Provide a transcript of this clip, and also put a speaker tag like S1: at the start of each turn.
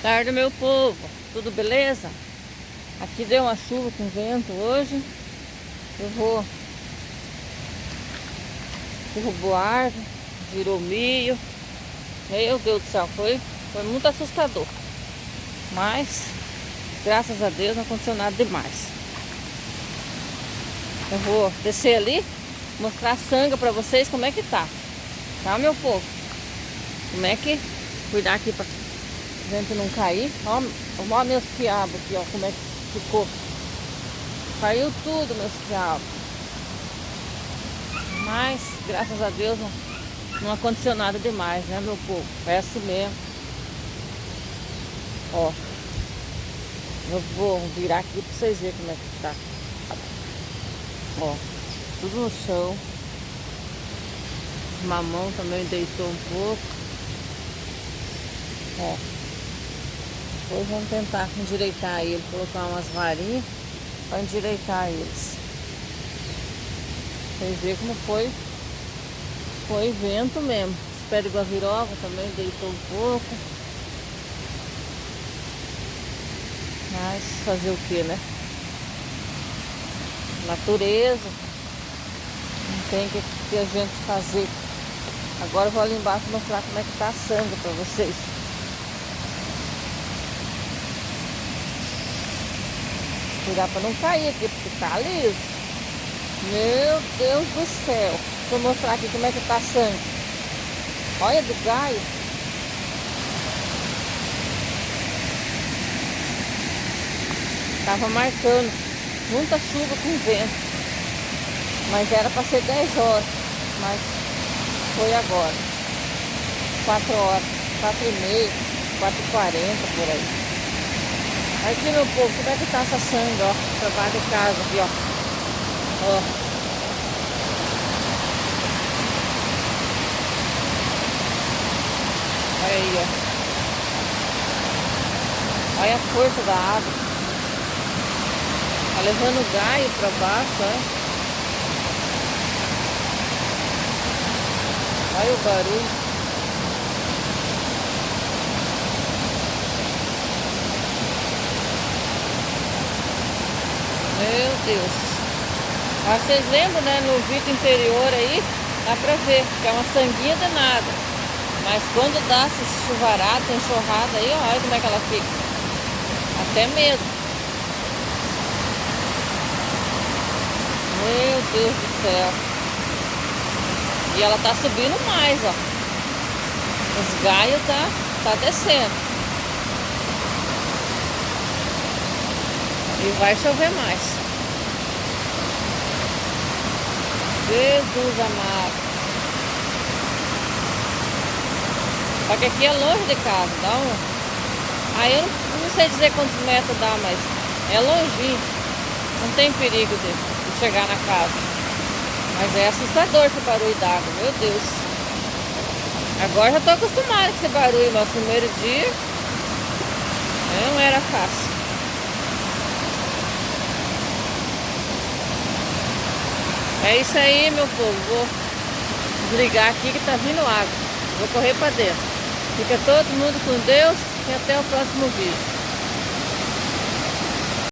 S1: Tarde, meu povo, tudo beleza? Aqui deu uma chuva com vento hoje. Eu vou derrubou árvore, virou milho. Meu Deus do céu, foi muito assustador. Mas graças a Deus não aconteceu nada demais. Eu vou descer ali, mostrar a sanga pra vocês como é que tá. Tá, meu povo? Como é que cuidar aqui pra vento não cair. Ó meus quiabos aqui, ó, como é que ficou. Caiu tudo, meus quiabos. Mas, graças a Deus, não aconteceu nada demais, né, meu povo? É assim mesmo. Ó, eu vou virar aqui pra vocês verem como é que tá. Ó, tudo no chão. Os mamão também deitou um pouco. Ó. Depois vamos tentar endireitar ele, colocar umas varinhas para endireitar eles. Vocês verem como foi vento mesmo. Esse pé de guaviroba também deitou um pouco. Mas fazer o que, né? Natureza. Não tem que a gente fazer. Agora eu vou ali embaixo mostrar como é que tá a sanga para vocês. Cuidar para não cair aqui, porque tá liso. Meu Deus do céu. Deixa eu mostrar aqui como é que tá a sangue. Olha do gaio. Tava marcando muita chuva com vento. Mas era para ser 10 horas. Mas foi agora. 4 horas. 4h30, 4h40 por aí. Aqui, meu povo, como é que tá essa sangue, ó, pra baixo de casa aqui, ó. Ó. Olha aí, ó. Olha a força da água. Tá levando o gaio pra baixo, ó. Olha o barulho. Meu Deus. Mas vocês lembram, né? No vídeo anterior aí, dá pra ver que é uma sanguinha danada. Mas quando dá essa chuvarada, enxurrada aí, ó, olha como é que ela fica. Até medo. Meu Deus do céu. E ela tá subindo mais, ó. Os galhos tá descendo. E vai chover mais. Jesus amado. Só que aqui é longe de casa. Dá um... Aí eu não sei dizer quantos metros dá, mas é longinho. Não tem perigo de chegar na casa. Mas é assustador esse barulho d'água. Meu Deus. Agora já tô acostumada com esse barulho. Mas no primeiro dia não era fácil. É isso aí, meu povo. Vou desligar aqui que tá vindo água. Vou correr para dentro. Fica todo mundo com Deus e até o próximo vídeo.